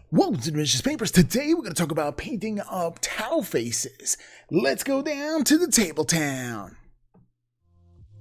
Welcome to the Delicious Papers. Today we're going to talk about painting up towel faces. Let's go down to the table town.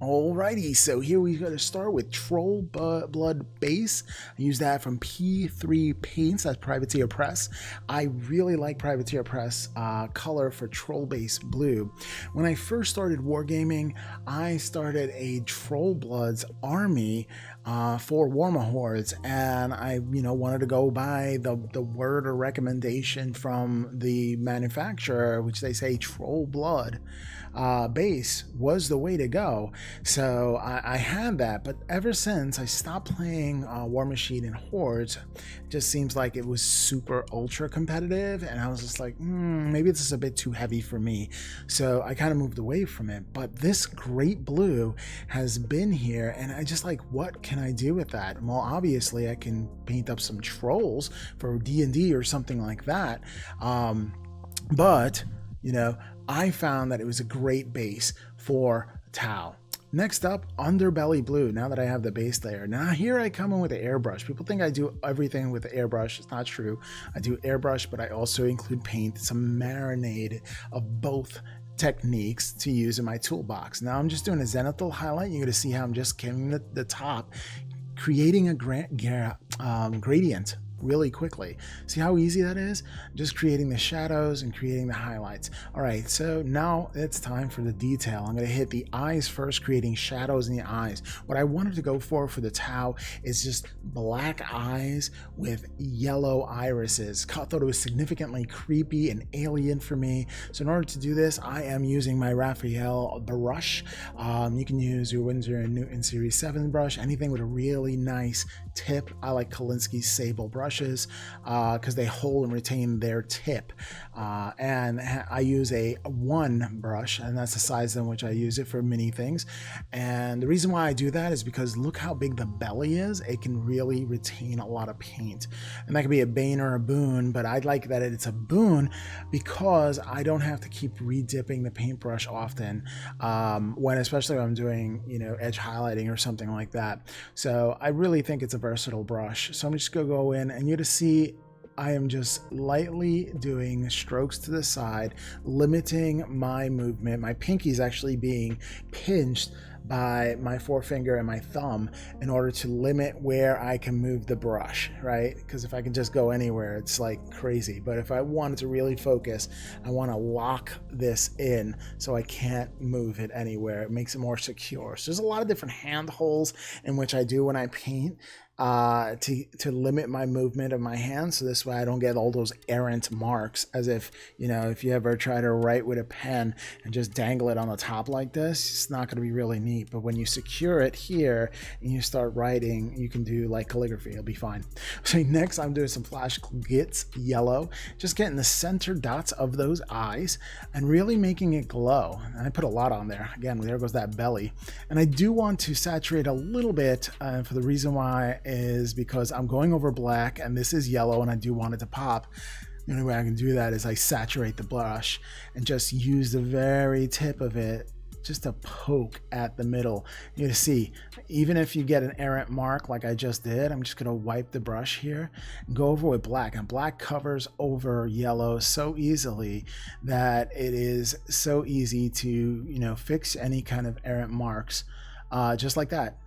Alrighty, so here we're going to start with Troll Blood Base. I use that from P3 Paints, that's Privateer Press. I really like Privateer Press color for Troll Base Blue. When I first started wargaming, I started a Troll Bloods army for Warmahordes, and I wanted to go by the word or recommendation from the manufacturer, which they say Troll Blood base was the way to go. So I had that, but ever since I stopped playing War Machine and Hordes, it just seems like it was super ultra competitive, and I was just like, maybe this is a bit too heavy for me. So I kind of moved away from it. But this great blue has been here, and I just like, what can I do with that? Well, obviously I can paint up some trolls for D&D or something like that. But I found that it was a great base for Tau. Next up, Underbelly Blue. Now that I have the base layer, now here I come in with the airbrush. People think I do everything with the airbrush. It's not true. I do airbrush, but I also include paint. It's a marinade of both techniques to use in my toolbox. Now I'm just doing a zenithal highlight. You're going to see how I'm just getting the top, creating a gradient really quickly. See how easy that is? Just creating the shadows and creating the highlights. All right, so now it's time for the detail. I'm going to hit the eyes first, creating shadows in the eyes. What I wanted to go for the Tau is just black eyes with yellow irises. I thought it was significantly creepy and alien for me. So in order to do this, I am using my Raphael brush. You can use your Winsor & Newton Series 7 brush, anything with a really nice tip. I like Kolinsky's Sable brush because they hold and retain their tip, and I use a 1 brush, and that's the size in which I use it for many things. And the reason why I do that is because look how big the belly is. It can really retain a lot of paint, and that could be a bane or a boon, but I like that it's a boon because I don't have to keep re-dipping the paintbrush often, especially when I'm doing edge highlighting or something like that. So I really think it's a versatile brush. So I'm just gonna go in, and you're to see I am just lightly doing strokes to the side, limiting my movement. My pinky is actually being pinched by my forefinger and my thumb in order to limit where I can move the brush, right? Because if I can just go anywhere, it's like crazy. But if I wanted to really focus, I want to lock this in so I can't move it anywhere. It makes it more secure. So there's a lot of different hand holes in which I do when I paint to limit my movement of my hands, so this way I don't get all those errant marks, as if if you ever try to write with a pen and just dangle it on the top like this, it's not going to be really neat. But when you secure it here and you start writing, you can do like calligraphy, it'll be fine. So next I'm doing some Flash Gits yellow, just getting the center dots of those eyes and really making it glow. And I put a lot on there. Again, there goes that belly. And I do want to saturate a little bit, for the reason why is because I'm going over black and this is yellow and I do want it to pop. The only way I can do that is I saturate the brush and just use the very tip of it just to poke at the middle. You're gonna see, even if you get an errant mark like I just did, I'm just gonna wipe the brush here and go over with black, and black covers over yellow so easily that it is so easy to fix any kind of errant marks just like that.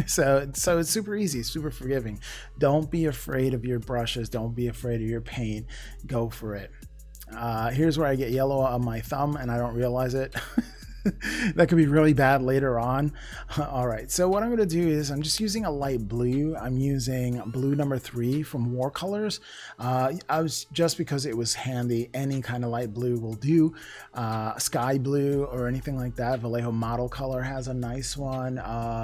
so it's super easy, super forgiving. Don't be afraid of your brushes, don't be afraid of your paint, go for it. Here's where I get yellow on my thumb and I don't realize it. That could be really bad later on. All right, so what I'm going to do is I'm just using a light blue. I'm using blue number 3 from War Colors. I was just because it was handy. Any kind of light blue will do. Sky blue or anything like that. Vallejo Model Color has a nice one.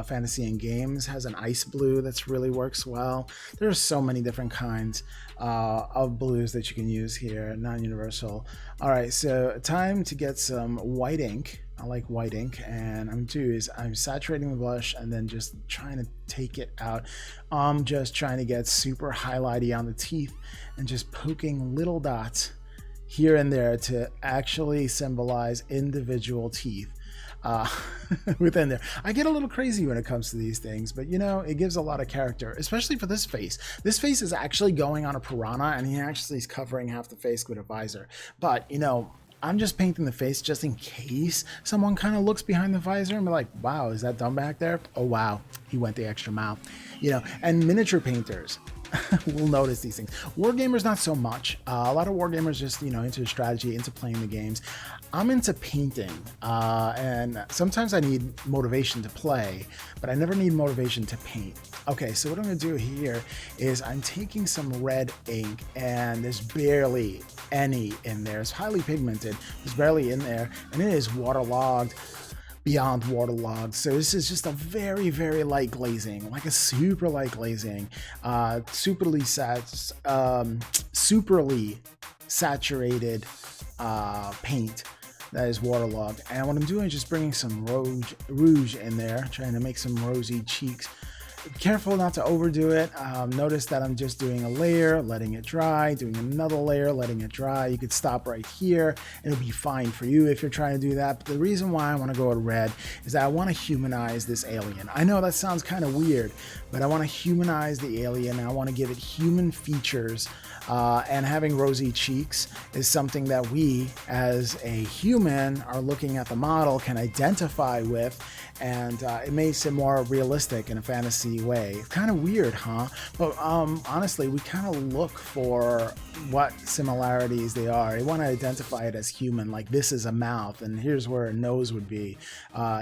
Fantasy and Games has an ice blue that's really works well. There's so many different kinds of blues that you can use here, non-universal. All right, so time to get some white ink. I like white ink, and I'm saturating the blush and then just trying to take it out. I'm just trying to get super highlighty on the teeth and just poking little dots here and there to actually symbolize individual teeth. uh, within there. I get a little crazy when it comes to these things, but you know, it gives a lot of character, especially for this face. This face is actually going on a piranha, and he actually is covering half the face with a visor. But you know, I'm just painting the face just in case someone kind of looks behind the visor and be like, wow, is that dumb back there? Oh, wow, he went the extra mile. You know, and miniature painters will notice these things. Wargamers, not so much. A lot of wargamers just, you know, into strategy, into playing the games. I'm into painting, and sometimes I need motivation to play, but I never need motivation to paint. Okay, so what I'm gonna do here is I'm taking some red ink, and there's barely any in there. It's highly pigmented. There's barely in there, and it is waterlogged beyond waterlogged. So this is just a very, very light glazing, like a super light glazing, superly saturated paint that is waterlogged. And what I'm doing is just bringing some rouge in there, trying to make some rosy cheeks. Careful not to overdo it. Notice that I'm just doing a layer, letting it dry, doing another layer, letting it dry. You could stop right here and it'll be fine for you if you're trying to do that. But the reason why I want to go with red is that I want to humanize this alien. I know that sounds kind of weird, but I want to humanize the alien and I want to give it human features. And having rosy cheeks is something that we as a human are looking at the model can identify with, and it makes it more realistic in a fantasy way. It's kind of weird, huh? But honestly, we kind of look for what similarities they are. We want to identify it as human, like this is a mouth and here's where a nose would be.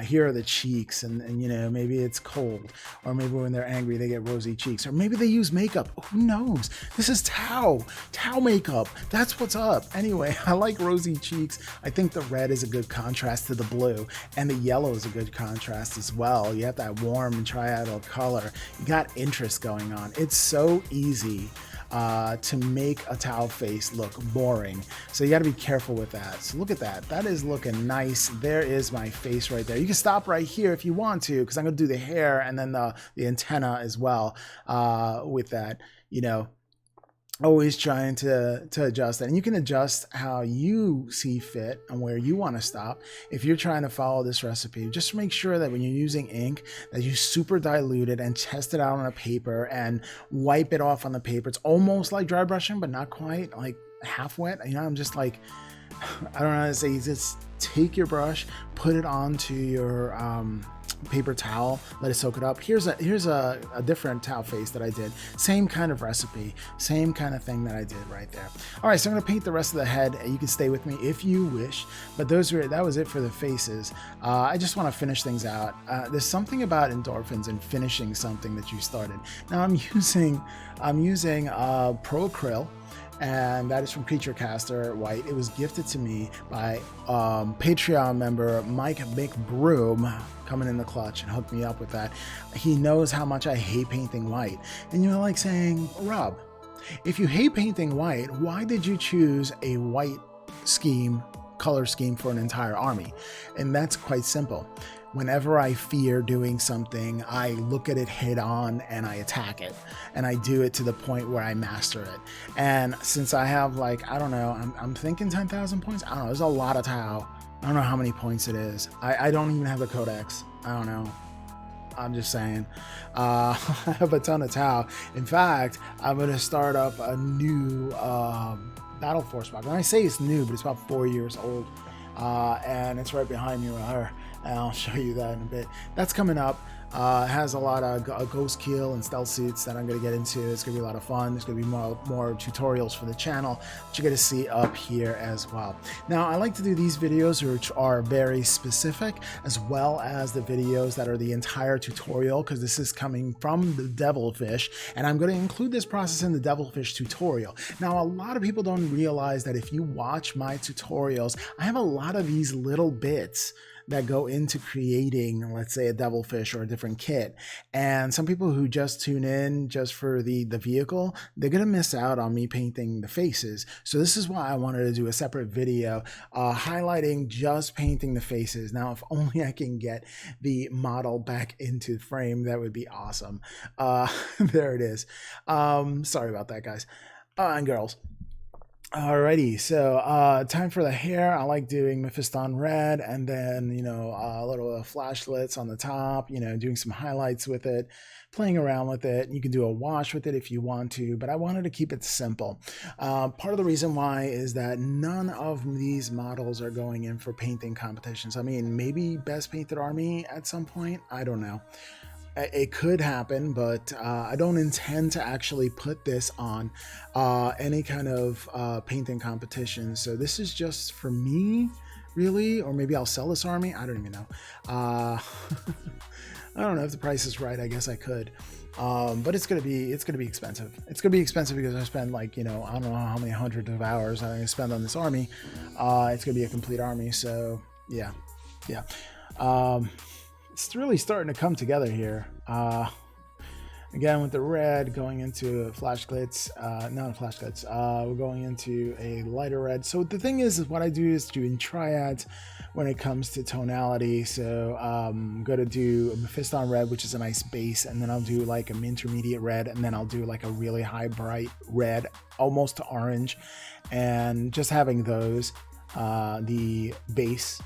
Here are the cheeks, and you know, maybe it's cold, or maybe when they're angry they get rosy cheeks, or maybe they use makeup. Who knows? This is Tao makeup. That's what's up. Anyway, I like rosy cheeks. I think the red is a good contrast to the blue, and the yellow is a good contrast as well. You have that warm and triadal color. You got interest going on. It's so easy to make a Tao face look boring. So you got to be careful with that. So look at that. That is looking nice. There is my face right there. You can stop right here if you want to, because I'm going to do the hair and then the antenna as well with that, you know. Always trying to adjust that, and you can adjust how you see fit and where you want to stop. If you're trying to follow this recipe, just make sure that when you're using ink that you super dilute it and test it out on a paper and wipe it off on the paper. It's almost like dry brushing, but not quite, like half wet. You know, I'm just like, I don't know how to say, just take your brush, put it onto your paper towel, let it soak it up. Here's a different towel face that I did. Same kind of recipe, same kind of thing that I did right there. All right, so I'm gonna paint the rest of the head. You can stay with me if you wish, but that was it for the faces. I just want to finish things out. There's something about endorphins and finishing something that you started. Now I'm using Pro Acryl, and that is from Creature Caster White. It was gifted to me by Patreon member Mike McBroom, coming in the clutch and hooked me up with that. He knows how much I hate painting white. And you're like saying, Rob, if you hate painting white, why did you choose a white color scheme for an entire army? And that's quite simple. Whenever I fear doing something, I look at it head on and I attack it. And I do it to the point where I master it. And since I have, like, I don't know, I'm thinking 10,000 points. I don't know, there's a lot of Tau. I don't know how many points it is. I don't even have the codex. I don't know. I'm just saying. I have a ton of Tau. In fact, I'm going to start up a new Battle Force box. When I say it's new, but it's about 4 years old. And it's right behind me with her. And I'll show you that in a bit. That's coming up. It has a lot of ghost kill and stealth suits that I'm going to get into. It's going to be a lot of fun. There's going to be more tutorials for the channel that you're going to see up here as well. Now, I like to do these videos which are very specific, as well as the videos that are the entire tutorial, because this is coming from the Devilfish, and I'm going to include this process in the Devilfish tutorial. Now, a lot of people don't realize that if you watch my tutorials, I have a lot of these little bits that go into creating, let's say, a Devilfish or a different kit. And some people who just tune in just for the vehicle, they're going to miss out on me painting the faces. So this is why I wanted to do a separate video highlighting just painting the faces. Now, if only I can get the model back into frame, that would be awesome. There it is. Sorry about that, guys and girls. Alrighty, so time for the hair. I like doing Mephiston red, and then a little flashlets on the top. Doing some highlights with it, playing around with it. You can do a wash with it if you want to, but I wanted to keep it simple. Part of the reason why is that none of these models are going in for painting competitions. I mean, maybe Best Painted Army at some point. I don't know. It could happen, but I don't intend to actually put this on any kind of painting competition. So this is just for me, really, or maybe I'll sell this army. I don't even know. I don't know if the price is right. I guess I could, but it's gonna be expensive. It's gonna be expensive because I spend like I don't know how many hundreds of hours I'm gonna spend on this army. It's gonna be a complete army. So yeah. It's really starting to come together here. Again, with the red going into flash glitz, not a flash glitz, we're going into a lighter red. So the thing is what I do is doing triads when it comes to tonality. So I'm going to do a Mephiston red, which is a nice base, and then I'll do like an intermediate red, and then I'll do like a really high bright red, almost to orange, and just having those, the base,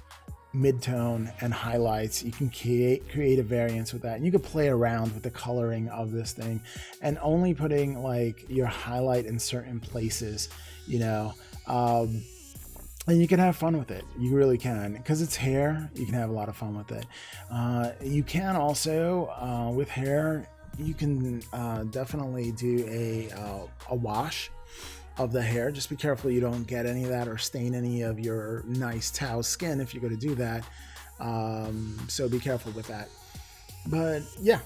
mid-tone, and highlights. You can create a variance with that, and you can play around with the coloring of this thing, and only putting like your highlight in certain places, and you can have fun with it. You really can, because it's hair. You can have a lot of fun with it. You can also with hair, you can definitely do a wash of the hair. Just be careful you don't get any of that or stain any of your nice towel skin if you're going to do that. So be careful with that. But yeah,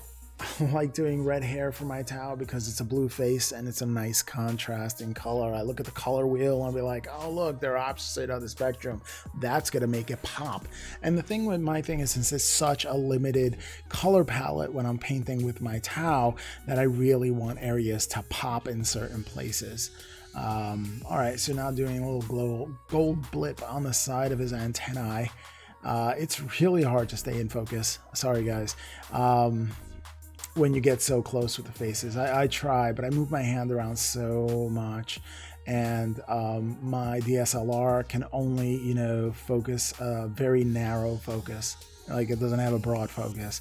I like doing red hair for my towel because it's a blue face and it's a nice contrasting color. I look at the color wheel and I'll be like, oh look, they're opposite of the spectrum. That's going to make it pop. And the thing with my thing is, since it's such a limited color palette when I'm painting with my towel, that I really want areas to pop in certain places. All right, so now doing a little gold blip on the side of his antennae. It's really hard to stay in focus. Sorry, guys. When you get so close with the faces, I try, but I move my hand around so much, and my DSLR can only, focus a very narrow focus. Like, it doesn't have a broad focus.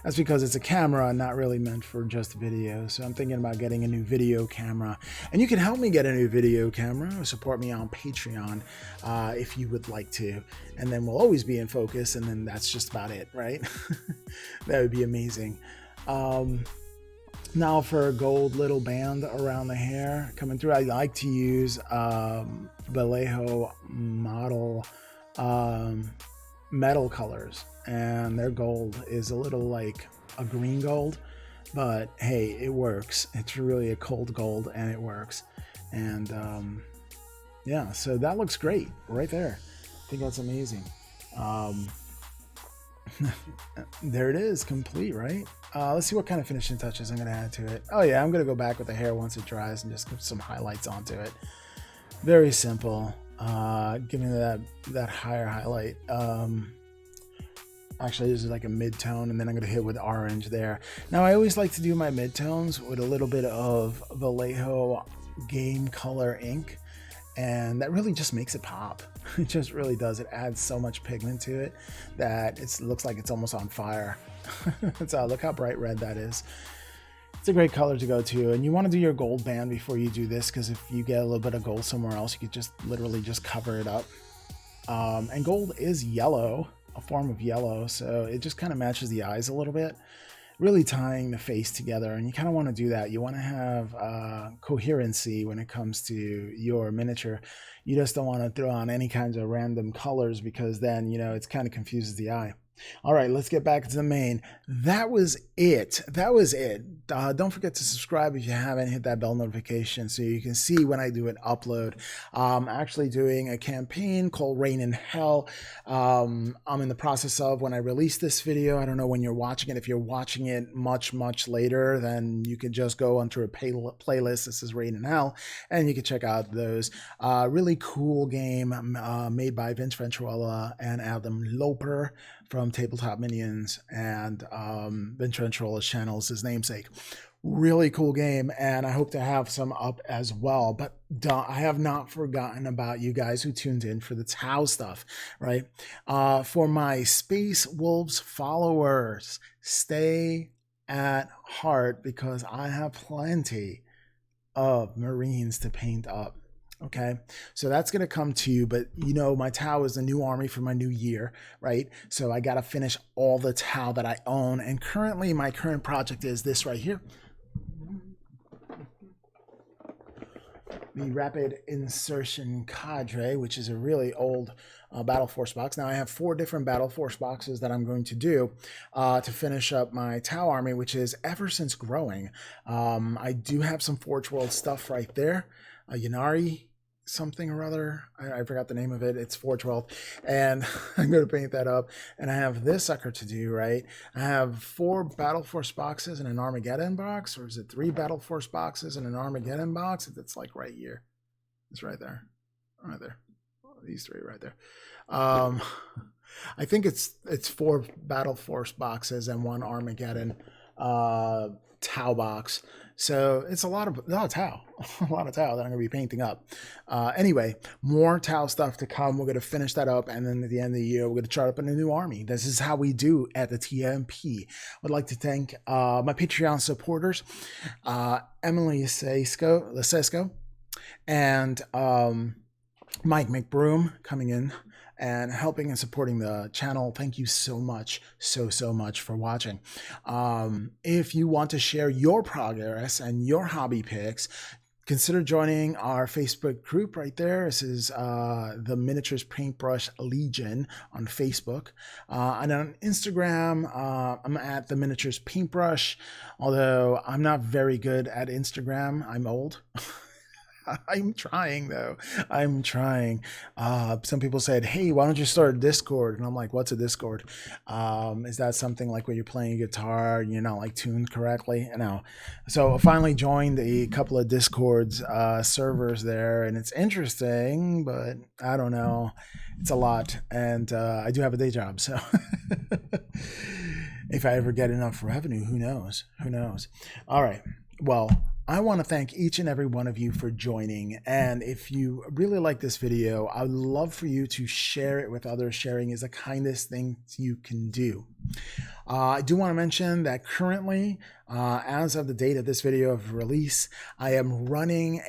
That's because it's a camera, not really meant for just video. So I'm thinking about getting a new video camera. And you can help me get a new video camera or support me on Patreon if you would like to. And then we'll always be in focus, and then that's just about it, right? That would be amazing. Now for a gold little band around the hair coming through, I like to use Vallejo model metal colors, and their gold is a little like a green gold, but hey, it works. It's really a cold gold, and it works. And yeah, so that looks great right there. I think that's amazing. There it is, complete, right? Let's see what kind of finishing touches I'm going to add to it. Oh yeah, I'm going to go back with the hair once it dries and just put some highlights onto it. Very simple. Giving that higher highlight. Actually, this is like a mid-tone, and then I'm going to hit with orange there. Now, I always like to do my mid-tones with a little bit of Vallejo Game Color ink, and that really just makes it pop. It just really does. It adds so much pigment to it that it looks like it's almost on fire. So look how bright red that is. It's a great color to go to, and you want to do your gold band before you do this, because if you get a little bit of gold somewhere else, you could just literally just cover it up. And gold is yellow, a form of yellow, so it just kind of matches the eyes a little bit, really tying the face together. And you kind of want to do that. You want to have coherency when it comes to your miniature. You just don't want to throw on any kinds of random colors, because then it kind of confuses the eye. All right, let's get back to the main. That was it. Don't forget to subscribe if you haven't. Hit that bell notification so you can see when I do an upload. I'm actually doing a campaign called Rain in Hell. I'm in the process of, when I release this video, I don't know when you're watching it. If you're watching it much later, then you can just go onto a playlist. This is Rain in Hell, and you can check out those. Really cool game made by Vince Venturella and Adam Loper from Tabletop Minions, and Vince Venturella's channel is his namesake. Really cool game, and I hope to have some up as well. But I have not forgotten about you guys who tuned in for the Tau stuff, right? For my Space Wolves followers, stay at heart because I have plenty of Marines to paint up. Okay, so that's going to come to you, but you know, my Tau is the new army for my new year, right? So I got to finish all the Tau that I own, and currently my current project is this right here, the Rapid Insertion Cadre, which is a really old Battle Force box. Now I have 4 different Battle Force boxes that I'm going to do to finish up my Tau army, which is ever since growing. I do have some Forge World stuff right there. Yanari something or other. I forgot the name of it. It's Forge World. And I'm going to paint that up. And I have this sucker to do, right? I have 4 Battle Force boxes and an Armageddon box. Or is it 3 Battle Force boxes and an Armageddon box? It's like right here. It's right there. Right there. These 3 right there. I think it's 4 Battle Force boxes and 1 Armageddon Tau box. So it's a lot of Tau, a lot of Tau that I'm going to be painting up. Anyway, more Tau stuff to come. We're going to finish that up, and then at the end of the year, we're going to chart up in a new army. This is how we do at the TMP. I'd like to thank my Patreon supporters, Emily Lesesco, and Mike McBroom coming in and helping and supporting the channel. Thank you so much, so much for watching. If you want to share your progress and your hobby picks, consider joining our Facebook group right there. This is the Miniatures Paintbrush Legion on Facebook. And on Instagram, I'm at the Miniatures Paintbrush, although I'm not very good at Instagram. I'm old. I'm trying though. I'm trying. Some people said, "Hey, why don't you start a Discord?" And I'm like, "What's a Discord? Is that something like where you're playing guitar and you're not like tuned correctly?" No. So I finally joined a couple of Discords servers there, and it's interesting, but I don't know. It's a lot, and I do have a day job, so if I ever get enough revenue, who knows? Who knows? All right. Well, I want to thank each and every one of you for joining. And if you really like this video, I would love for you to share it with others. Sharing is the kindest thing you can do. I do want to mention that currently, as of the date of this video of release, I am running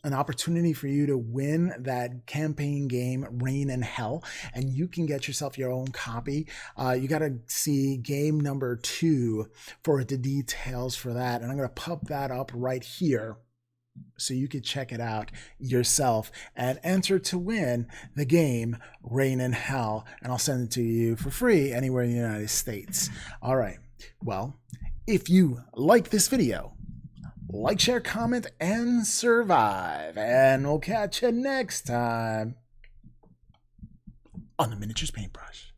an opportunity for you to win that campaign game Rain and Hell, and you can get yourself your own copy. You got to see game number 2 for the details for that, and I'm going to pop that up right here so you can check it out yourself and enter to win the game Rain and Hell, and I'll send it to you for free anywhere in the United States. All right, well, if you like this video, like, share, comment, and survive. And we'll catch you next time on the Miniatures Paintbrush.